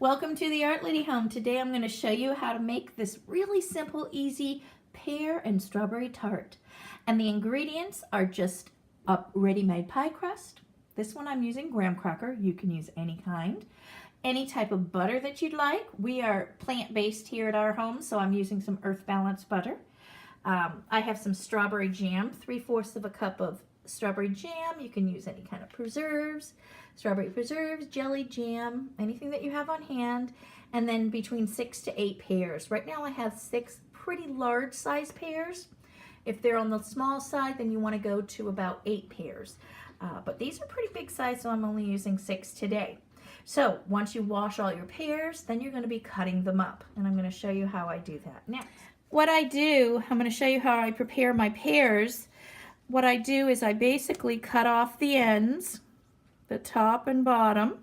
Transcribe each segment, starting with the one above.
Welcome to the Art Lady Home. Today I'm going to show you how to make this really simple, easy pear and strawberry tart. And the ingredients are just a ready-made pie crust. This one I'm using graham cracker. You can use any kind. Any type of butter that you'd like. We are plant-based here at our home, so I'm using some Earth Balance butter. I have some strawberry jam, 3/4 of a cup of strawberry jam. You can use any kind of preserves, strawberry preserves, jelly jam, anything that you have on hand, and then between 6 to 8 pears. Right now I have 6 pretty large size pears. If they're on the small side, then you want to go to about 8 pears. But these are pretty big size, so I'm only using 6 today. So once you wash all your pears, then you're going to be cutting them up, and I'm going to show you how I do that next. What I do, I'm going to show you how I prepare my pears. What I do is I basically cut off the ends, the top and bottom,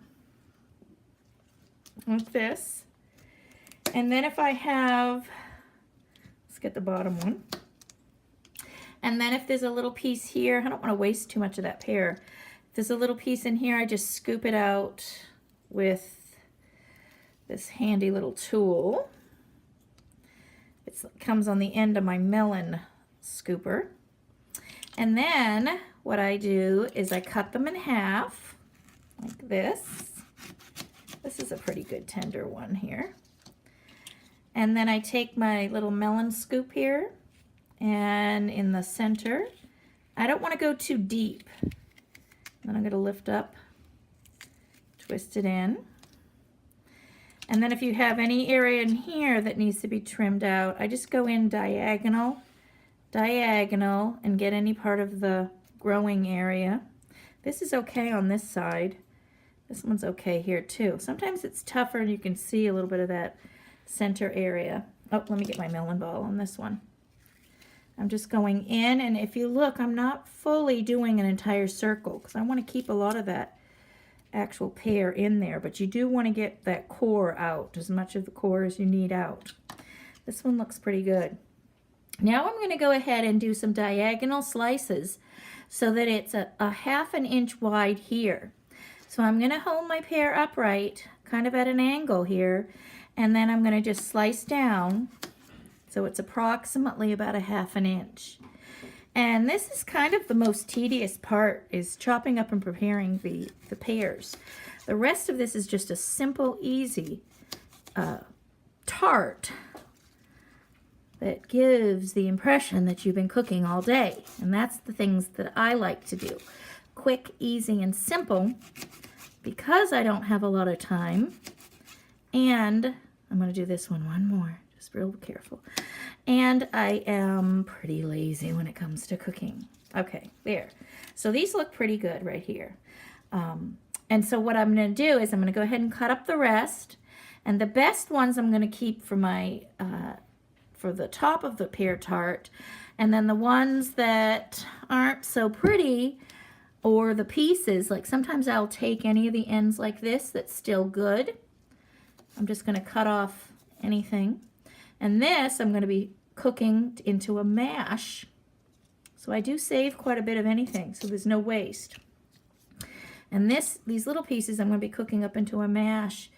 like this. And then if I have, let's get the bottom one. And then if there's a little piece here, I don't want to waste too much of that pear. If there's a little piece in here, I just scoop it out with this handy little tool. It comes on the end of my melon scooper. And then what I do is I cut them in half like this. This is a pretty good tender one here. And then I take my little melon scoop here, and in the center, I don't want to go too deep. Then I'm going to lift up, twist it in. And then if you have any area in here that needs to be trimmed out, I just go in diagonal, and get any part of the growing area. This is okay on this side. This one's okay here too. Sometimes it's tougher and you can see a little bit of that center area. Oh, let me get my melon ball on this one. I'm just going in, and if you look, I'm not fully doing an entire circle because I want to keep a lot of that actual pear in there, but you do want to get that core out, as much of the core as you need out. This one looks pretty good. Now I'm going to go ahead and do some diagonal slices so that it's a 1/2 inch wide here. So I'm going to hold my pear upright, kind of at an angle here, and then I'm going to just slice down so it's approximately about a 1/2 inch. And this is kind of the most tedious part, is chopping up and preparing the pears. The rest of this is just a simple, easy tart that gives the impression that you've been cooking all day. And that's the things that I like to do. Quick, easy, and simple, because I don't have a lot of time. And I'm going to do this one more, just real careful. And I am pretty lazy when it comes to cooking. Okay, there. So these look pretty good right here. And so what I'm going to do is I'm going to go ahead and cut up the rest. And the best ones I'm going to keep for my for the top of the pear tart, and then the ones that aren't so pretty, or the pieces, like sometimes I'll take any of the ends like this that's still good. I'm just going to cut off anything, and this I'm going to be cooking into a mash, so I do save quite a bit of anything, so there's no waste. And these little pieces I'm going to be cooking up into a mash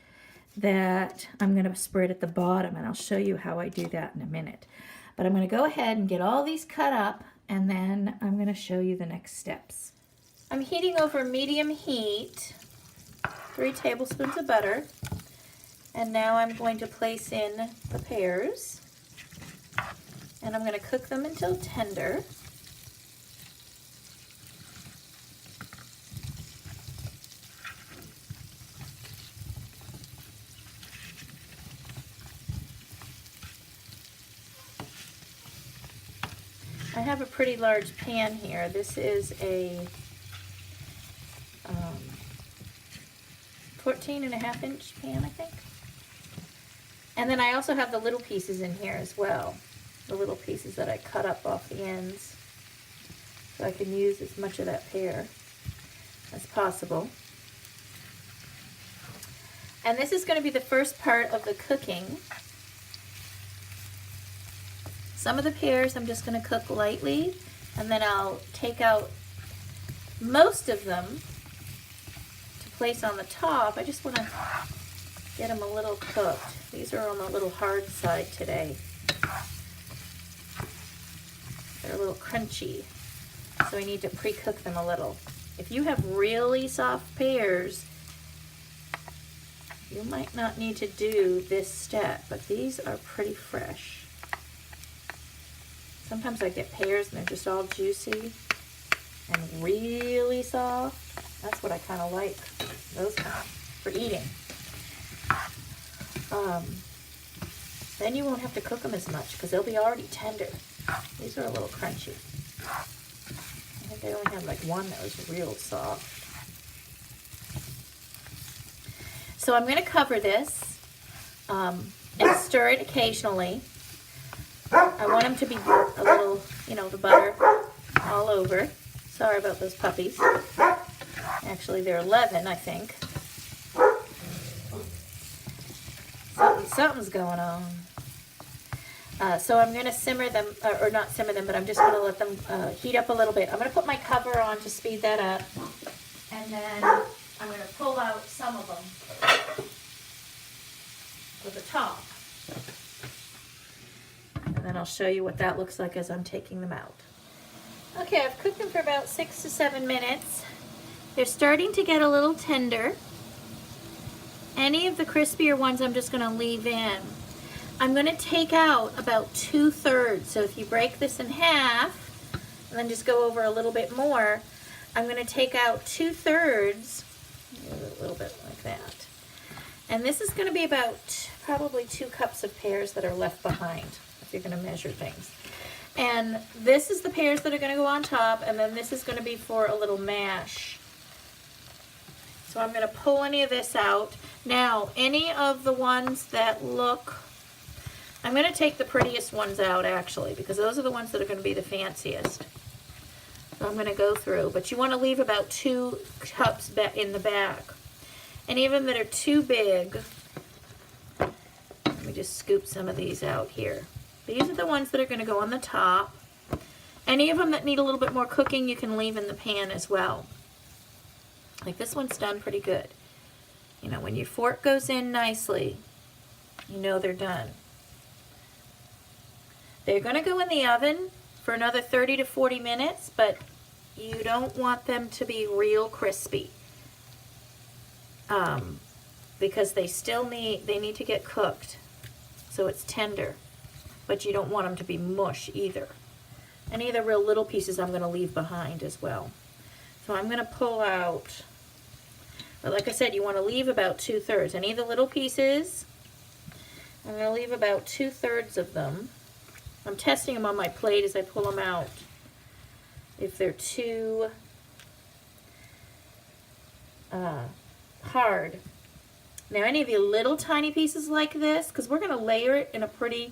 that I'm going to spread at the bottom, and I'll show you how I do that in a minute. But I'm going to go ahead and get all these cut up, and then I'm going to show you the next steps. I'm heating over medium heat 3 tablespoons of butter, and now I'm going to place in the pears, and I'm going to cook them until tender. I have a pretty large pan here. This is a 14.5 inch pan, I think. And then I also have the little pieces in here as well. The little pieces that I cut up off the ends, so I can use as much of that pear as possible. And this is going to be the first part of the cooking. Some of the pears I'm just going to cook lightly, and then I'll take out most of them to place on the top. I just want to get them a little cooked. These are on the little hard side today. They're a little crunchy, so we need to pre-cook them a little. If you have really soft pears, you might not need to do this step, but these are pretty fresh. Sometimes I get pears and they're just all juicy and really soft. That's what I kind of like, those kind for eating. Then you won't have to cook them as much because they'll be already tender. These are a little crunchy. I think I only had like one that was real soft. So I'm going to cover this and stir it occasionally. I want them to be a little, you know, the butter all over. Sorry about those puppies. Actually, they're 11, I think. Something's going on. So I'm going to simmer them, or not simmer them, but I'm just going to let them heat up a little bit. I'm going to put my cover on to speed that up. And then I'm going to pull out some of them with the top. And then I'll show you what that looks like as I'm taking them out. Okay, I've cooked them for about 6 to 7 minutes. They're starting to get a little tender. Any of the crispier ones I'm just going to leave in. I'm going to take out about 2/3. So if you break this in half, and then just go over a little bit more, I'm going to take out 2/3, a little bit like that. And this is going to be about probably 2 cups of pears that are left behind, if you're going to measure things. And this is the pears that are going to go on top, and then this is going to be for a little mash. So I'm going to pull any of this out. Now, any of the ones that look, I'm going to take the prettiest ones out actually, because those are the ones that are going to be the fanciest. So I'm going to go through, but you want to leave about 2 cups in the back. Any of them that are too big, let me just scoop some of these out here. These are the ones that are going to go on the top. Any of them that need a little bit more cooking, you can leave in the pan as well. Like this one's done pretty good. You know, when your fork goes in nicely, you know they're done. They're going to go in the oven for another 30 to 40 minutes, but you don't want them to be real crispy. Because they need to get cooked so it's tender, but you don't want them to be mush either. Any of the real little pieces I'm going to leave behind as well. So I'm going to pull out, but like I said, you want to leave about 2/3. Any of the little pieces, I'm going to leave about 2/3 of them. I'm testing them on my plate as I pull them out. If they're too hard. Now any of the little tiny pieces like this, because we're going to layer it in a pretty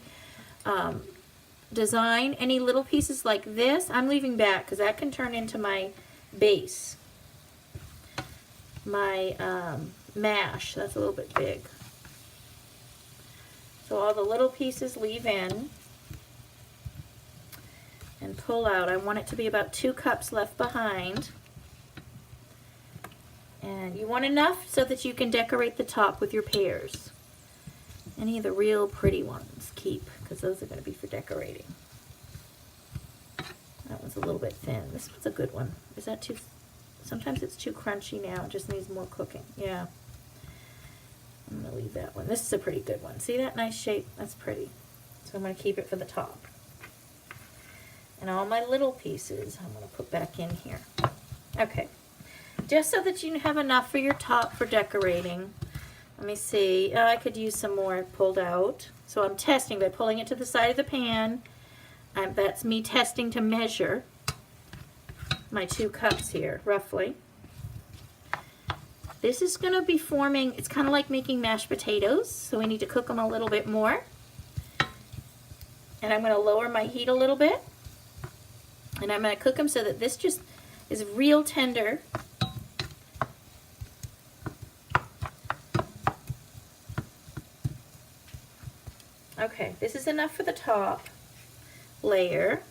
design, any little pieces like this, I'm leaving back because that can turn into my base. My mash, that's a little bit big. So all the little pieces leave in and pull out. I want it to be about 2 cups left behind. And you want enough so that you can decorate the top with your pears. Any of the real pretty ones keep, because those are going to be for decorating. That one's a little bit thin. This one's a good one. Is that too, sometimes it's too crunchy now. It just needs more cooking. Yeah. I'm going to leave that one. This is a pretty good one. See that nice shape? That's pretty. So I'm going to keep it for the top. And all my little pieces I'm going to put back in here. Okay. Just so that you have enough for your top for decorating. Let me see. I could use some more pulled out. So I'm testing by pulling it to the side of the pan. That's me testing to measure my 2 cups here, roughly. This is going to be forming, it's kind of like making mashed potatoes, so we need to cook them a little bit more. And I'm going to lower my heat a little bit. And I'm going to cook them so that this just is real tender. Okay, this is enough for the top layer.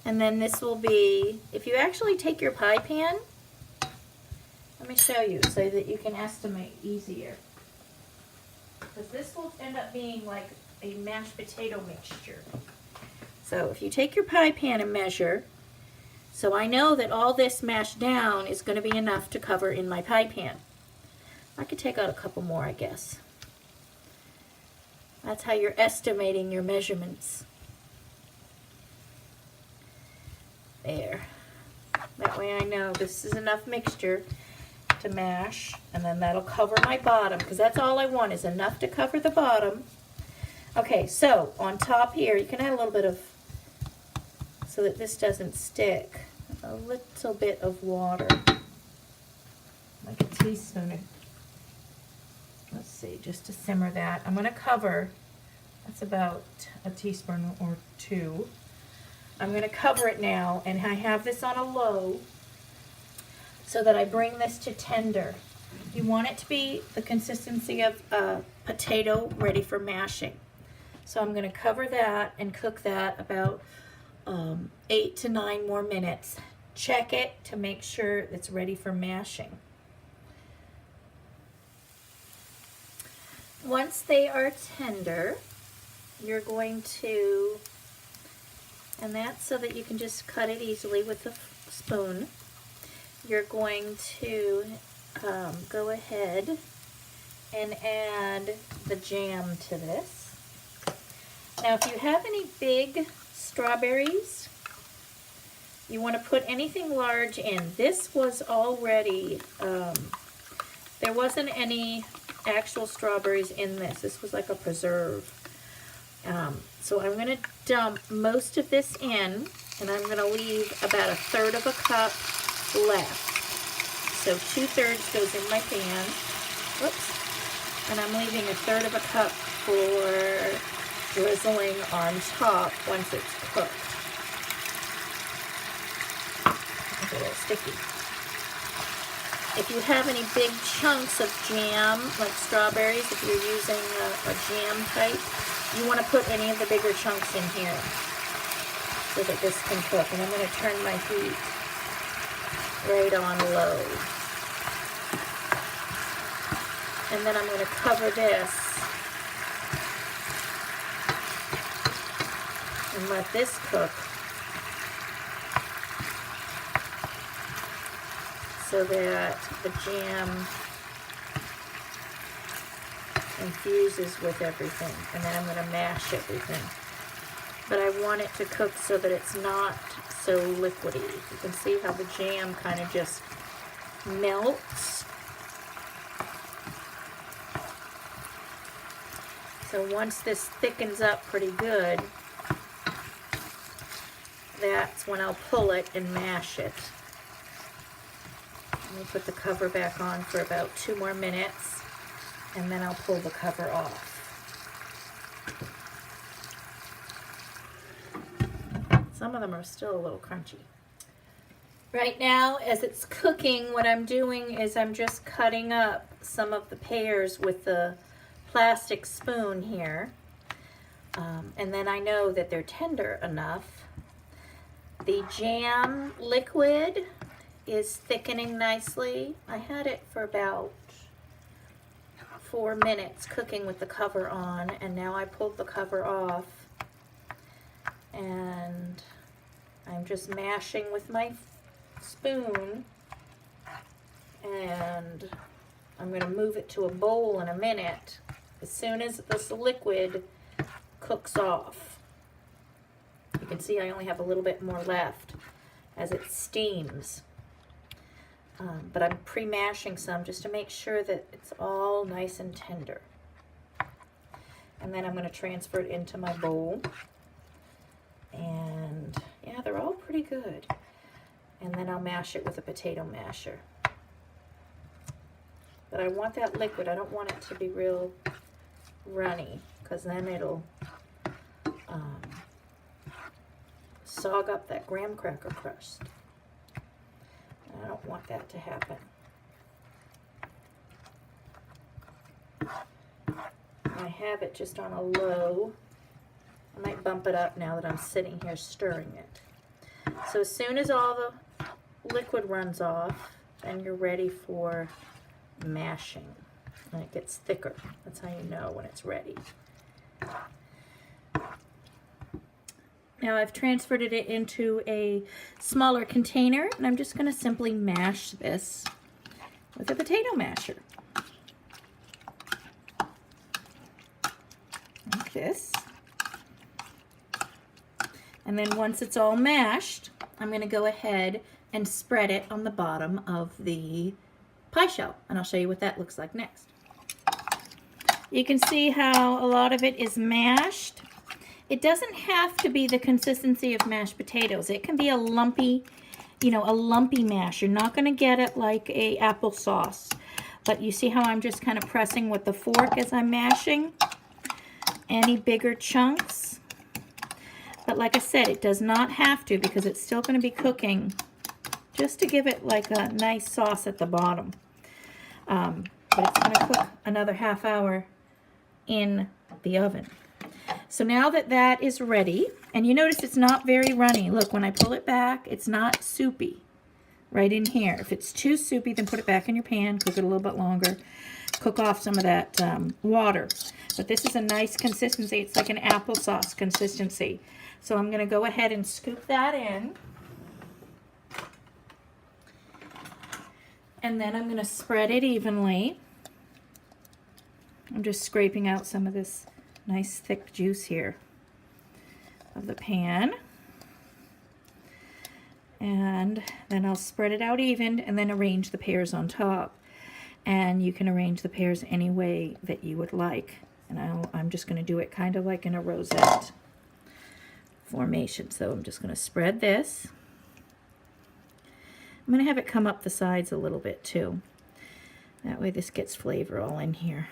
And then this will be, if you actually take your pie pan, let me show you so that you can estimate easier. because this will end up being like a mashed potato mixture. So if you take your pie pan and measure, so I know that all this mashed down is going to be enough to cover in my pie pan. I could take out a couple more, I guess. That's how you're estimating your measurements. There. That way I know this is enough mixture to mash, and then that'll cover my bottom, because that's all I want, is enough to cover the bottom. Okay, so on top here, you can add a little bit of, so that this doesn't stick, a little bit of water, like a teaspoon of, let's see, just to simmer that. I'm going to cover, that's about a teaspoon or two. I'm going to cover it now, and I have this on a low so that I bring this to tender. You want it to be the consistency of a potato ready for mashing. So I'm going to cover that and cook that about 8 to 9 more minutes. Check it to make sure it's ready for mashing. Once they are tender, you're going to, and that's so that you can just cut it easily with a spoon. You're going to go ahead and add the jam to this. Now if you have any big strawberries, you want to put anything large in. This was already, there wasn't any actual strawberries in this. This was like a preserve. So I'm going to dump most of this in, and I'm going to leave about 1/3 of a cup left. So 2/3 goes in my pan. Whoops. And I'm leaving 1/3 of a cup for drizzling on top once it's cooked. It's a little sticky. If you have any big chunks of jam, like strawberries, if you're using a jam type, you want to put any of the bigger chunks in here so that this can cook. And I'm going to turn my heat right on low. And then I'm going to cover this and let this cook so that the jam infuses with everything. And then I'm going to mash everything. But I want it to cook so that it's not so liquidy. You can see how the jam kind of just melts. So once this thickens up pretty good, that's when I'll pull it and mash it. Let me put the cover back on for about 2 more minutes, and then I'll pull the cover off. Some of them are still a little crunchy. Right now, as it's cooking, what I'm doing is I'm just cutting up some of the pears with the plastic spoon here. And then I know that they're tender enough. The jam liquid is thickening nicely. I had it for about 4 minutes cooking with the cover on, and now I pulled the cover off, and I'm just mashing with my spoon, and I'm going to move it to a bowl in a minute as soon as this liquid cooks off. You can see I only have a little bit more left as it steams. But I'm pre-mashing some just to make sure that it's all nice and tender. And then I'm going to transfer it into my bowl. And yeah, they're all pretty good. And then I'll mash it with a potato masher. But I want that liquid. I don't want it to be real runny, because then it'll sog up that graham cracker crust. I don't want that to happen. I have it just on a low. I might bump it up now that I'm sitting here stirring it. So as soon as all the liquid runs off, then you're ready for mashing. and it gets thicker. That's how you know when it's ready. Now I've transferred it into a smaller container, and I'm just going to simply mash this with a potato masher. Like this. And then once it's all mashed, I'm going to go ahead and spread it on the bottom of the pie shell, and I'll show you what that looks like next. You can see how a lot of it is mashed. It doesn't have to be the consistency of mashed potatoes. It can be a lumpy, you know, a lumpy mash. You're not going to get it like a applesauce. But you see how I'm just kind of pressing with the fork as I'm mashing? Any bigger chunks? But like I said, it does not have to, because it's still going to be cooking, just to give it like a nice sauce at the bottom. But it's going to cook another half hour in the oven. So now that that is ready, and you notice it's not very runny. Look, when I pull it back, it's not soupy right in here. If it's too soupy, then put it back in your pan, cook it a little bit longer, cook off some of that water. But this is a nice consistency. It's like an applesauce consistency. So I'm going to go ahead and scoop that in. And then I'm going to spread it evenly. I'm just scraping out some of this nice thick juice here of the pan. And then I'll spread it out even and then arrange the pears on top. And you can arrange the pears any way that you would like. And I'm just going to do it kind of like in a rosette formation. So I'm just going to spread this. I'm going to have it come up the sides a little bit too. That way this gets flavor all in here.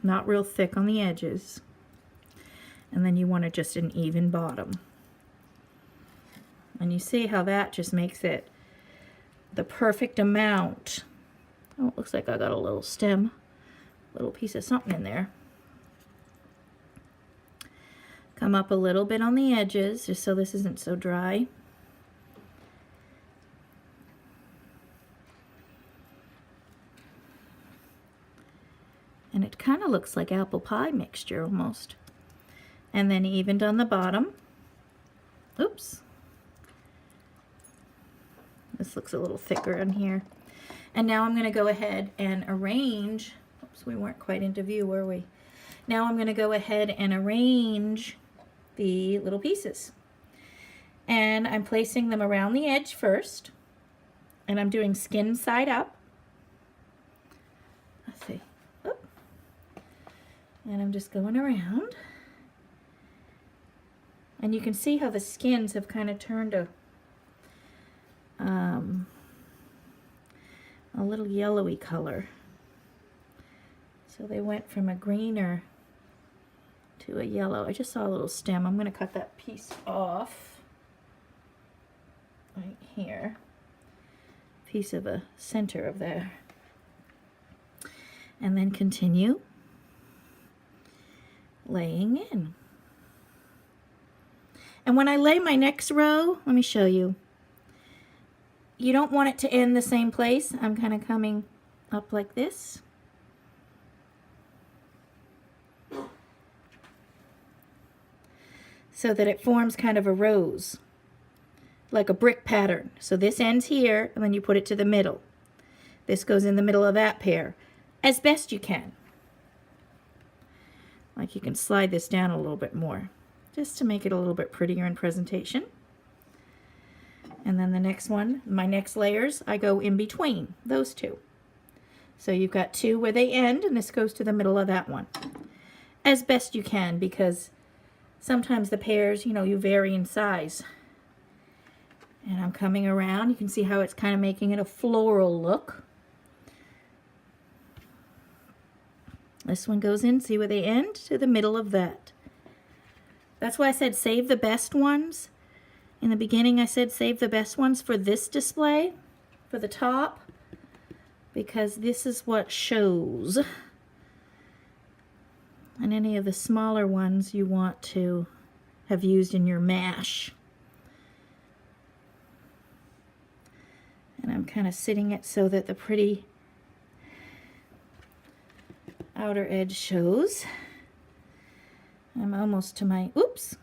Not real thick on the edges. And then you want just an even bottom. And you see how that just makes it the perfect amount. Oh, it looks like I got a little stem, little piece of something in there. Come up a little bit on the edges, just so this isn't so dry. And it kind of looks like apple pie mixture almost. And then evened on the bottom. Oops. This looks a little thicker in here. And now I'm going to go ahead and arrange. Oops, we weren't quite into view, were we? Now I'm going to go ahead and arrange the little pieces. And I'm placing them around the edge first. And I'm doing skin side up. Let's see. Oop. And I'm just going around. And you can see how the skins have kind of turned a little yellowy color. So they went from a greener to a yellow. I just saw a little stem. I'm going to cut that piece off right here. Piece of the center of there. And then continue laying in. And when I lay my next row, let me show you. You don't want it to end the same place. I'm kind of coming up like this. So that it forms kind of a rose, like a brick pattern. So this ends here, and then you put it to the middle. This goes in the middle of that pear, as best you can. Like you can slide this down a little bit more, just to make it a little bit prettier in presentation. And then the next one, my next layers, I go in between those two. So you've got two where they end, and this goes to the middle of that one. As best you can, because sometimes the pears, you know, you vary in size. And I'm coming around. You can see how it's kind of making it a floral look. This one goes in, see where they end? To the middle of that. That's why I said save the best ones. In the beginning I said save the best ones for this display, for the top, because this is what shows. And any of the smaller ones you want to have used in your mash. And I'm kind of sitting it so that the pretty outer edge shows. I'm almost to my, oops,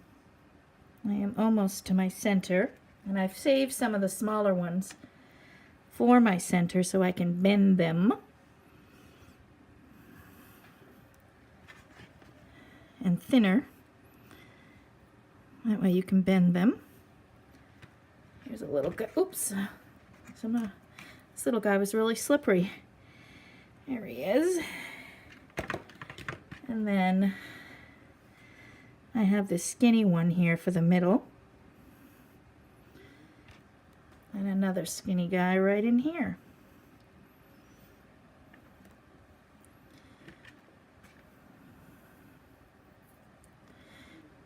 I am almost to my center. And I've saved some of the smaller ones for my center so I can bend them. And thinner. That way you can bend them. Here's a little guy, oops. This little guy was really slippery. There he is. And then I have this skinny one here for the middle. And another skinny guy right in here.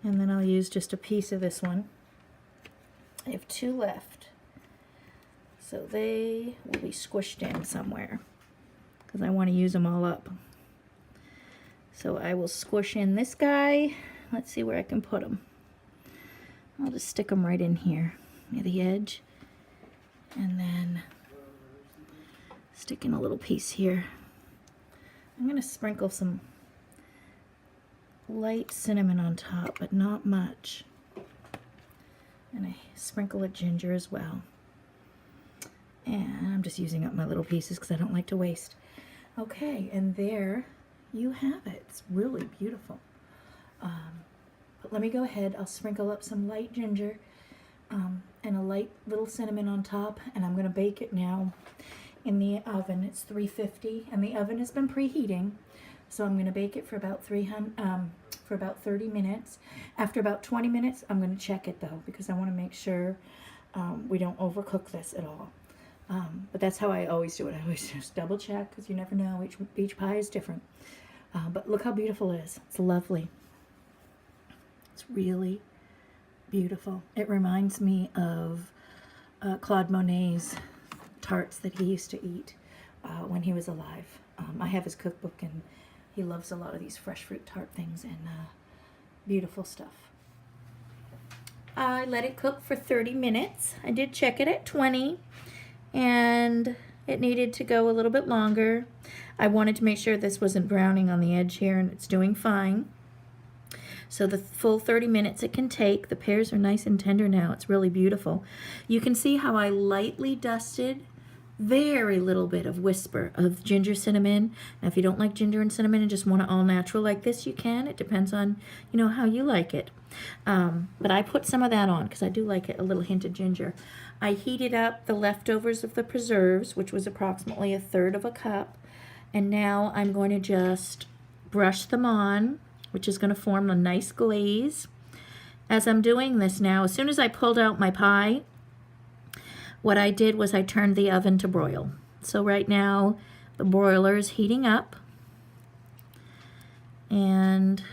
And then I'll use just a piece of this one. I have 2 left. So they will be squished in somewhere because I want to use them all up. So I will squish in this guy. Let's see where I can put him. I'll just stick them right in here near the edge. And then stick in a little piece here. I'm going to sprinkle some light cinnamon on top, but not much. And I sprinkle of ginger as well. And I'm just using up my little pieces because I don't like to waste. Okay, and there you have it. It's really beautiful. But let me go ahead. I'll sprinkle up some light ginger and a light little cinnamon on top, and I'm going to bake it now in the oven. It's 350, and the oven has been preheating, so I'm going to bake it for about 30 minutes. After about 20 minutes, I'm going to check it though, because I want to make sure we don't overcook this at all. But that's how I always do it. I always just double check, because you never know. Each pie is different. But look how beautiful it is. It's lovely. It's really beautiful. It reminds me of Claude Monet's tarts that he used to eat when he was alive. I have his cookbook, and he loves a lot of these fresh fruit tart things and beautiful stuff. I let it cook for 30 minutes. I did check it at 20, and it needed to go a little bit longer. I wanted to make sure this wasn't browning on the edge here, and it's doing fine. So the full 30 minutes it can take. The pears are nice and tender now. It's really beautiful. You can see how I lightly dusted very little bit of whisper of ginger cinnamon. Now if you don't like ginger and cinnamon and just want it all natural like this, you can. It depends on, you know, how you like it. But I put some of that on because I do like it, a little hint of ginger. I heated up the leftovers of the preserves, which was approximately 1/3 cup. And now I'm going to just brush them on, which is going to form a nice glaze. As I'm doing this now, as soon as I pulled out my pie, what I did was I turned the oven to broil. So right now the broiler is heating up, and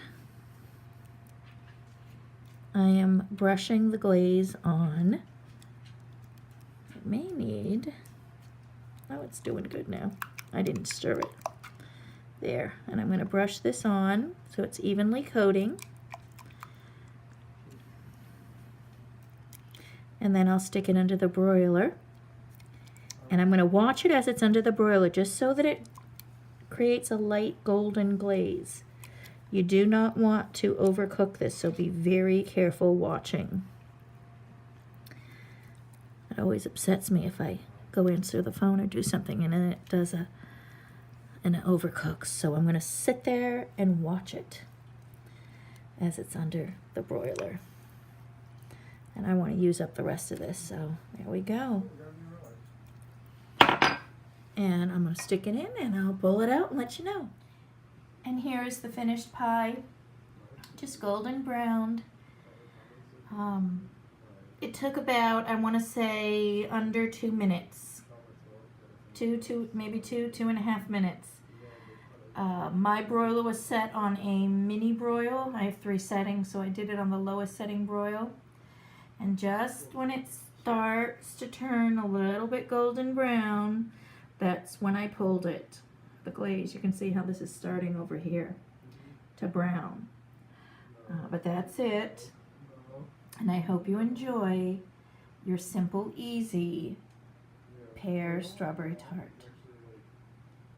I am brushing the glaze on. It may need, oh, it's doing good now. I didn't stir it. There, and I'm going to brush this on so it's evenly coating. And then I'll stick it under the broiler. And I'm going to watch it as it's under the broiler just so that it creates a light golden glaze. You do not want to overcook this, so be very careful watching. It always upsets me if I go answer the phone or do something and then it does and it overcooks. So I'm going to sit there and watch it as it's under the broiler. And I want to use up the rest of this, so there we go. And I'm going to stick it in, and I'll pull it out and let you know. And here is the finished pie, just golden browned. It took about, I want to say, under 2 minutes. Maybe 2.5 minutes. My broiler was set on a mini broil. I have 3 settings, so I did it on the lowest setting broil. And just when it starts to turn a little bit golden brown, that's when I pulled it. The glaze, you can see how this is starting over here to brown. But that's it. And I hope you enjoy your simple, easy pear strawberry tart.